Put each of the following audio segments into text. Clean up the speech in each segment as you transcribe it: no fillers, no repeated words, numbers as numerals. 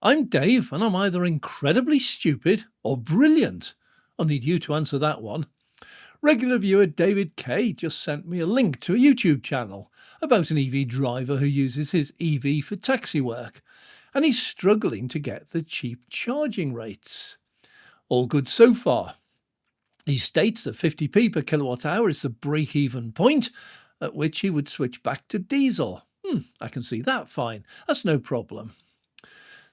I'm Dave, and I'm either incredibly stupid or brilliant. I'll need you to answer that one. Regular viewer David K just sent me a link to a YouTube channel about an EV driver who uses his EV for taxi work, and he's struggling to get the cheap charging rates. All good so far. He states that 50p per kilowatt hour is the break-even point at which he would switch back to diesel. I can see that fine. That's no problem.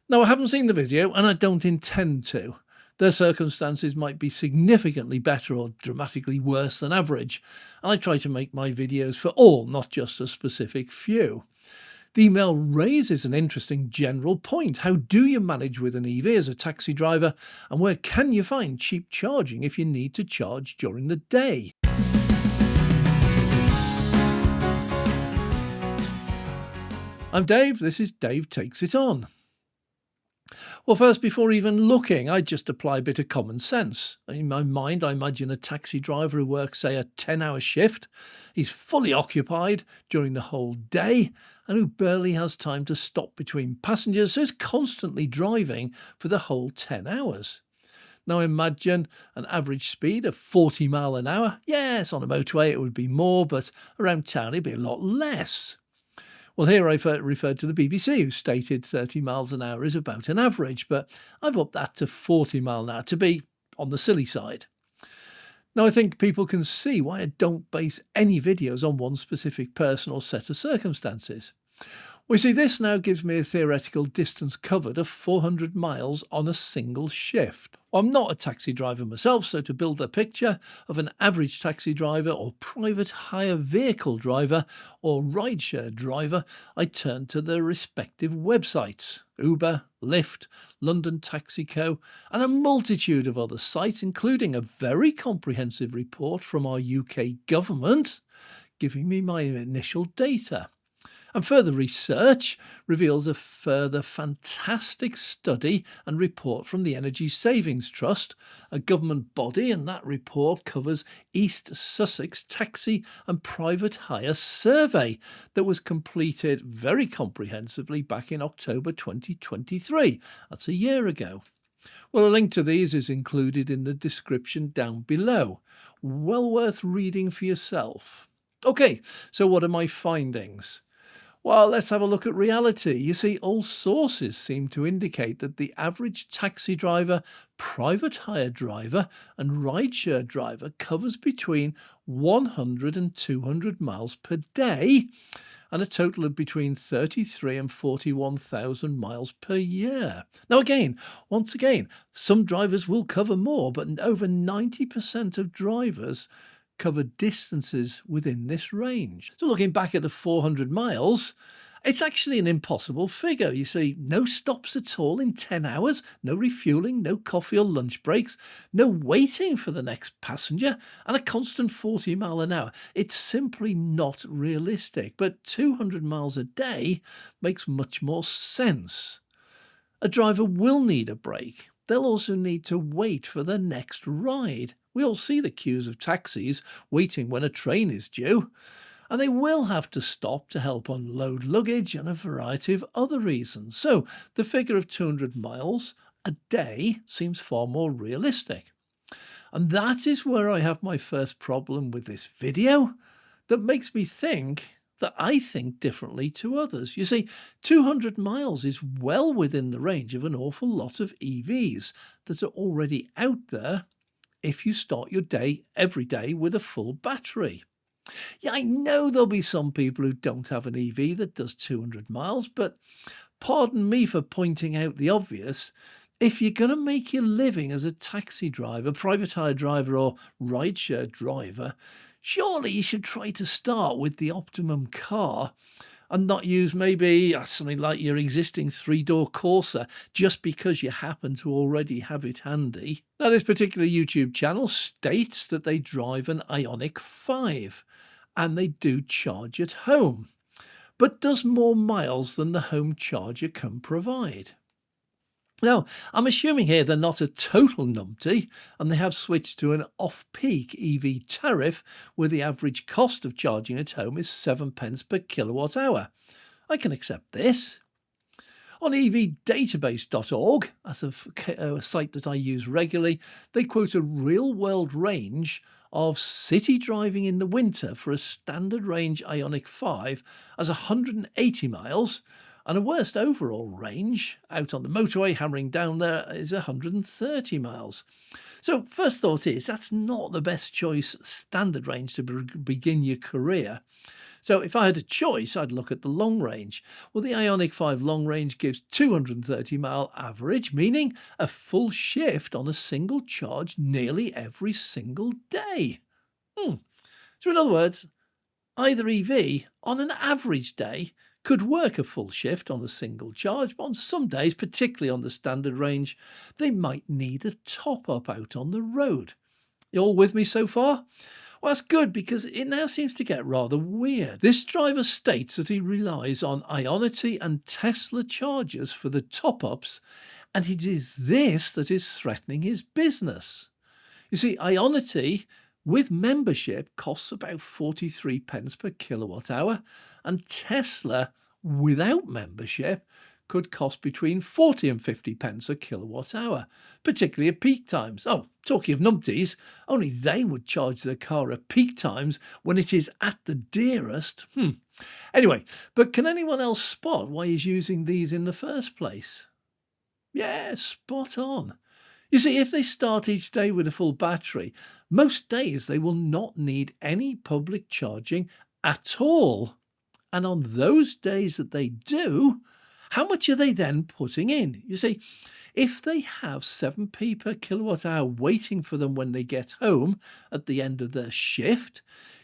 Now, I haven't seen the video and I don't intend to. Their circumstances might be significantly better or dramatically worse than average, and I try to make my videos for all, not just a specific few. The email raises an interesting general point. How do you manage with an EV as a taxi driver, and where can you find cheap charging if you need to charge during the day? I'm Dave, this is Dave Takes It On. Well, first, before even looking, I just apply a bit of common sense. In my mind, I imagine a taxi driver who works, say, a 10-hour shift. He's fully occupied during the whole day and who barely has time to stop between passengers, so is constantly driving for the whole 10 hours. Now imagine an average speed of 40 mile an hour. Yes, on a motorway it would be more, but around town it'd be a lot less. Well, here I referred to the BBC, who stated 30 miles an hour is about an average, but I've upped that to 40 mile an hour to be on the silly side. Now, I think people can see why I don't base any videos on one specific person or set of circumstances. We see this now gives me a theoretical distance covered of 400 miles on a single shift. Well, I'm not a taxi driver myself, so to build a picture of an average taxi driver or private hire vehicle driver or rideshare driver, I turn to their respective websites: Uber, Lyft, London Taxi Co, and a multitude of other sites, including a very comprehensive report from our UK government giving me my initial data. And further research reveals a further fantastic study and report from the Energy Savings Trust, a government body, and that report covers East Sussex taxi and private hire survey that was completed very comprehensively back in October 2023. That's a year ago. Well, a link to these is included in the description down below. Well worth reading for yourself. Okay, so what are my findings? Well, let's have a look at reality. You see, all sources seem to indicate that the average taxi driver, private hire driver, and rideshare driver covers between 100 and 200 miles per day, and a total of between 33 and 41,000 miles per year. Now, once again, some drivers will cover more, but over 90% of drivers cover distances within this range. So looking back at the 400 miles, it's actually an impossible figure. You see, no stops at all in 10 hours, no refueling, no coffee or lunch breaks, no waiting for the next passenger, and a constant 40 mile an hour. It's simply not realistic, but 200 miles a day makes much more sense. A driver will need a break. They'll also need to wait for the next ride. We all see the queues of taxis waiting when a train is due, and they will have to stop to help unload luggage and a variety of other reasons. So the figure of 200 miles a day seems far more realistic. And that is where I have my first problem with this video that makes me think that I think differently to others. You see, 200 miles is well within the range of an awful lot of EVs that are already out there if you start your day every day with a full battery. Yeah, I know there'll be some people who don't have an EV that does 200 miles, but pardon me for pointing out the obvious. If you're going to make your living as a taxi driver, private hire driver, or rideshare driver, surely you should try to start with the optimum car and not use maybe something like your existing three-door Corsa just because you happen to already have it handy. Now, this particular YouTube channel states that they drive an Ioniq 5 and they do charge at home, but does more miles than the home charger can provide. Now, I'm assuming here they're not a total numpty and they have switched to an off-peak EV tariff where the average cost of charging at home is 7 pence per kilowatt hour. I can accept this. On evdatabase.org, that's a site that I use regularly, they quote a real-world range of city driving in the winter for a standard range Ioniq 5 as 180 miles, and a worst overall range out on the motorway hammering down there is 130 miles. So first thought is that's not the best choice standard range to begin your career. So if I had a choice, I'd look at the long range. Well, the Ioniq 5 long range gives 230 mile average, meaning a full shift on a single charge nearly every single day. So in other words, either EV on an average day could work a full shift on a single charge, but on some days, particularly on the standard range, they might need a top-up out on the road. You all with me so far? Well, that's good because it now seems to get rather weird. This driver states that he relies on Ionity and Tesla chargers for the top-ups, and it is this that is threatening his business. You see, Ionity with membership costs about 43 pence per kilowatt hour, and Tesla without membership could cost between 40 and 50 pence a kilowatt hour, particularly at peak times. Oh, talking of numpties, only they would charge their car at peak times when it is at the dearest. Anyway, but can anyone else spot why he's using these in the first place? Yeah, spot on. You see, if they start each day with a full battery, most days they will not need any public charging at all. And on those days that they do, how much are they then putting in? You see, if they have 7p per kilowatt hour waiting for them when they get home at the end of their shift,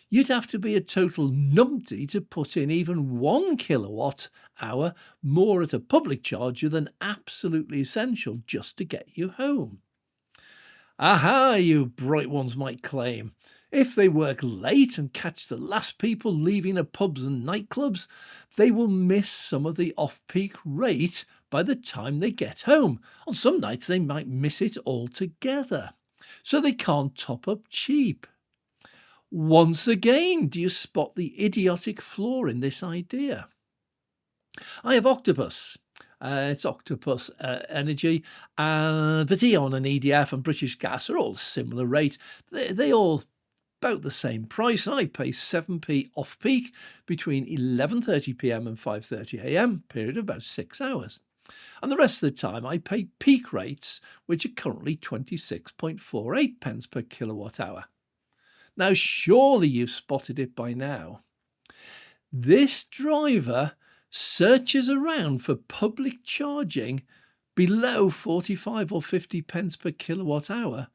you'd have to be a total numpty to put in even 1 kilowatt hour more at a public charger than absolutely essential just to get you home. Aha, you bright ones might claim. If they work late and catch the last people leaving the pubs and nightclubs, they will miss some of the off-peak rate by the time they get home. On some nights they might miss it altogether. So they can't top up cheap. Once again, do you spot the idiotic flaw in this idea? I have Octopus. It's Octopus Energy, but E.ON and EDF and British Gas are all similar rate. They all about the same price. I pay 7p off-peak between 11:30 p.m. and 5:30 a.m., period of about 6 hours. And the rest of the time I pay peak rates, which are currently 26.48 pence per kilowatt hour. Now, surely you've spotted it by now. This driver searches around for public charging below 45 or 50 pence per kilowatt hour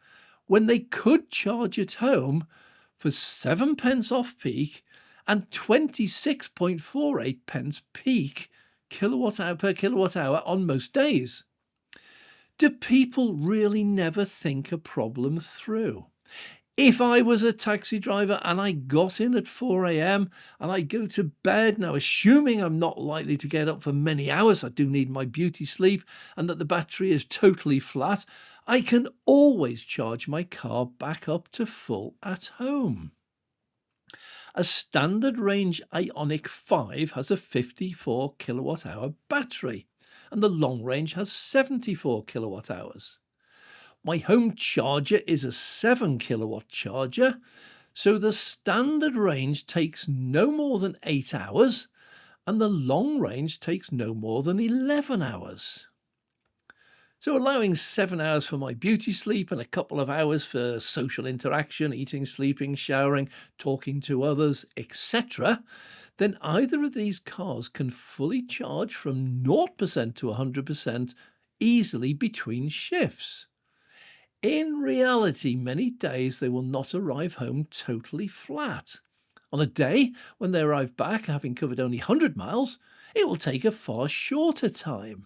when they could charge at home for 7 pence off peak and 26.48 pence peak kilowatt hour per kilowatt hour on most days. Do people really never think a problem through? If I was a taxi driver and I got in at 4 a.m. and I go to bed, now assuming I'm not likely to get up for many hours, I do need my beauty sleep, and that the battery is totally flat, I can always charge my car back up to full at home. A standard range Ioniq 5 has a 54 kilowatt hour battery, and the long range has 74 kilowatt hours. My home charger is a 7 kilowatt charger, so the standard range takes no more than 8 hours, and the long range takes no more than 11 hours. So allowing 7 hours for my beauty sleep and a couple of hours for social interaction, eating, sleeping, showering, talking to others, etc., then either of these cars can fully charge from 0% to 100% easily between shifts. In reality, many days they will not arrive home totally flat. On a day when they arrive back having covered only 100 miles, it will take a far shorter time.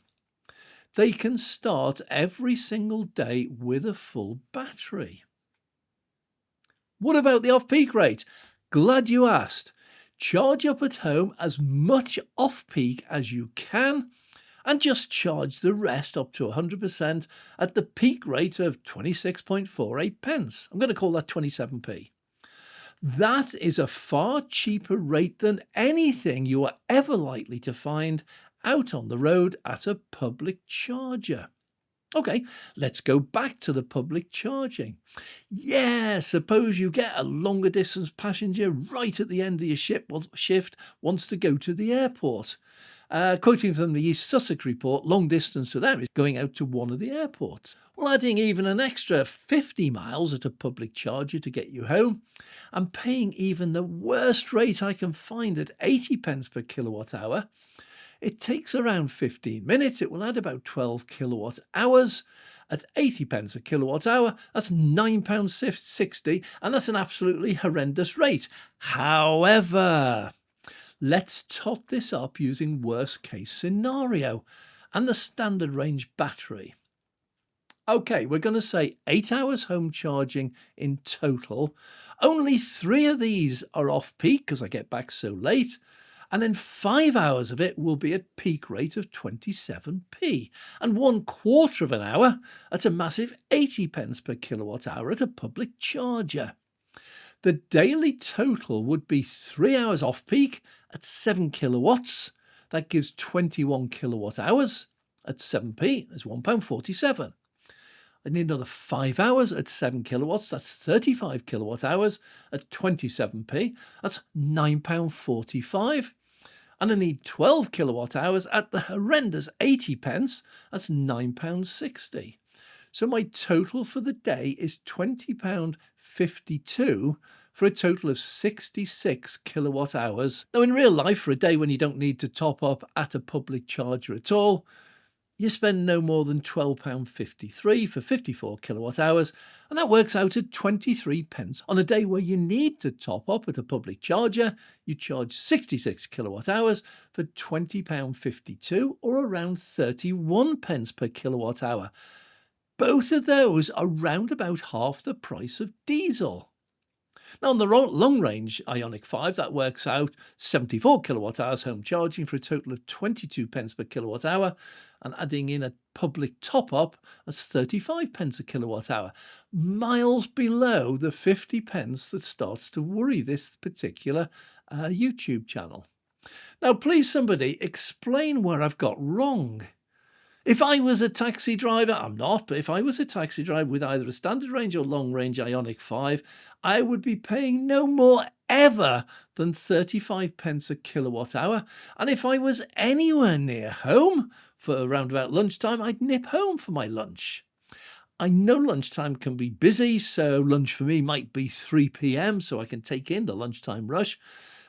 They can start every single day with a full battery. What about the off-peak rate? Glad you asked. Charge up at home as much off-peak as you can and just charge the rest up to 100% at the peak rate of 26.48 pence. I'm going to call that 27p. That is a far cheaper rate than anything you are ever likely to find out on the road at a public charger. Okay, let's go back to the public charging. Yeah, suppose you get a longer distance passenger right at the end of your shift wants to go to the airport. Quoting from the East Sussex report, long distance to them is going out to one of the airports. Well, adding even an extra 50 miles at a public charger to get you home, and paying even the worst rate I can find at 80 pence per kilowatt hour, it takes around 15 minutes. It will add about 12 kilowatt hours. At 80 pence a kilowatt hour, that's £9.60, and that's an absolutely horrendous rate. However, let's tot this up using worst case scenario and the standard range battery. Okay, we're going to say 8 hours home charging in total. Only 3 of these are off peak because I get back so late. And then 5 hours of it will be at peak rate of 27p. And 1/4 of an hour at a massive 80 pence per kilowatt hour at a public charger. The daily total would be 3 hours off peak at 7 kilowatts. That gives 21 kilowatt hours at 7p. That's £1.47. I need another 5 hours at 7 kilowatts. That's 35 kilowatt hours at 27p. That's £9.45. And I need 12 kilowatt hours at the horrendous 80 pence. That's £9.60. So my total for the day is £20.52 for a total of 66 kilowatt hours. Now, in real life, for a day when you don't need to top up at a public charger at all, you spend no more than £12.53 for 54 kilowatt hours, and that works out at 23 pence. On a day where you need to top up at a public charger, you charge 66 kilowatt hours for £20.52, or around 31 pence per kilowatt hour. Both of those are round about half the price of diesel. Now, on the long-range Ioniq 5, that works out 74 kilowatt hours home charging for a total of 22 pence per kilowatt hour, and adding in a public top-up, that's 35 pence a kilowatt hour, miles below the 50 pence that starts to worry this particular YouTube channel. Now, please, somebody explain where I've got wrong. If I was a taxi driver, I'm not, but if I was a taxi driver with either a standard range or long range Ioniq 5, I would be paying no more ever than 35 pence a kilowatt hour. And if I was anywhere near home for around about lunchtime, I'd nip home for my lunch. I know lunchtime can be busy, so lunch for me might be 3 p.m, so I can take in the lunchtime rush.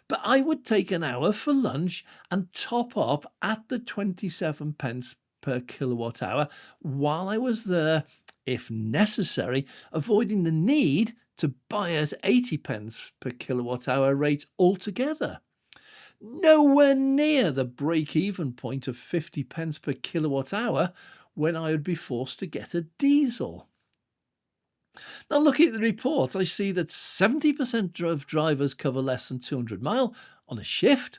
But I would take an hour for lunch and top up at the 27 pence per kilowatt hour while I was there, if necessary, avoiding the need to buy at 80 pence per kilowatt hour rate altogether. Nowhere near the break-even point of 50 pence per kilowatt hour when I would be forced to get a diesel. Now, looking at the report, I see that 70% of drivers cover less than 200 miles on a shift,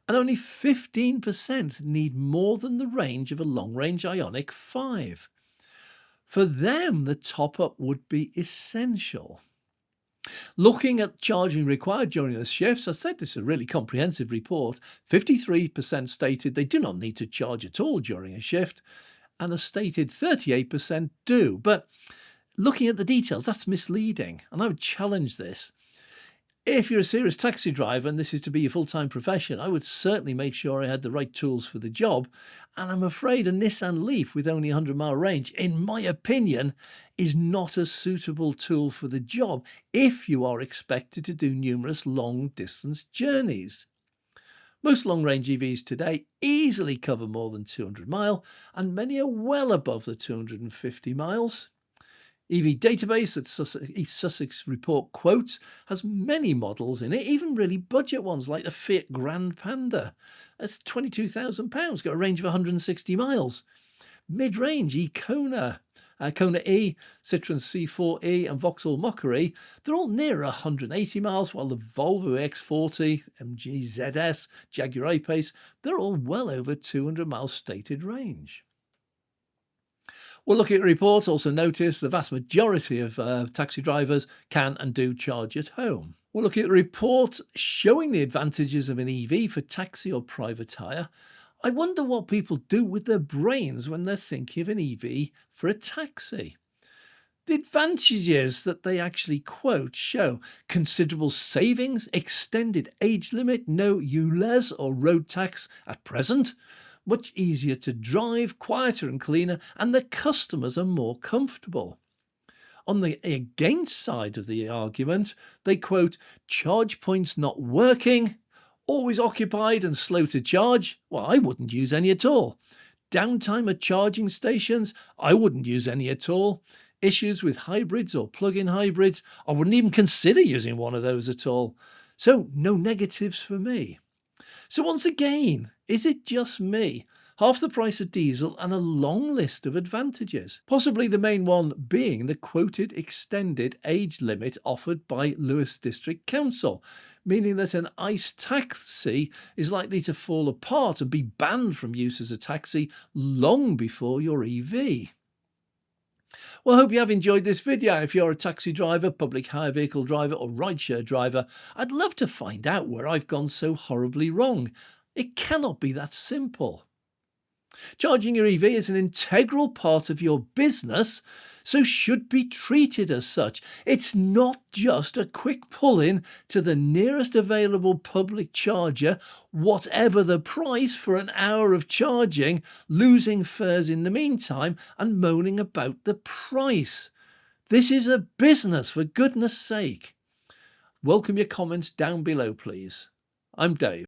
and only 15% need more than the range of a long-range Ioniq 5. For them, the top-up would be essential. Looking at charging required during the shifts, I said this is a really comprehensive report. 53% stated they do not need to charge at all during a shift, and a stated 38% do. But looking at the details, that's misleading, and I would challenge this. If you're a serious taxi driver and this is to be your full-time profession, I would certainly make sure I had the right tools for the job. And I'm afraid a Nissan Leaf with only 100-mile range, in my opinion, is not a suitable tool for the job if you are expected to do numerous long-distance journeys. Most long-range EVs today easily cover more than 200 miles, and many are well above the 250 miles. EV database that East Sussex report quotes has many models in it, even really budget ones like the Fiat Grand Panda. That's £22,000, got a range of 160 miles. Mid-range Kona, Kona E, Citroen C4E and Vauxhall Mokka, they're all near 180 miles, while the Volvo X40, MG ZS, Jaguar I-Pace, they're all well over 200 miles stated range. Well, looking at the report, also notice the vast majority of taxi drivers can and do charge at home. Well, looking at the report showing the advantages of an EV for taxi or private hire, I wonder what people do with their brains when they're thinking of an EV for a taxi. The advantages that they actually quote show considerable savings, extended age limit, no ULEZ or road tax at present, much easier to drive, quieter and cleaner, and the customers are more comfortable. On the against side of the argument, they quote charge points not working, always occupied and slow to charge. Well, I wouldn't use any at all. Downtime at charging stations, I wouldn't use any at all. Issues with hybrids or plug-in hybrids, I wouldn't even consider using one of those at all. So no negatives for me. So once again, is it just me? Half the price of diesel and a long list of advantages. Possibly the main one being the quoted extended age limit offered by Lewes District Council, meaning that an ICE taxi is likely to fall apart and be banned from use as a taxi long before your EV. Well, I hope you have enjoyed this video. If you're a taxi driver, public hire vehicle driver or rideshare driver, I'd love to find out where I've gone so horribly wrong. It cannot be that simple. Charging your EV is an integral part of your business, so should be treated as such. It's not just a quick pull-in to the nearest available public charger, whatever the price for an hour of charging, losing fares in the meantime and moaning about the price. This is a business, for goodness sake. Welcome your comments down below, please. I'm Dave.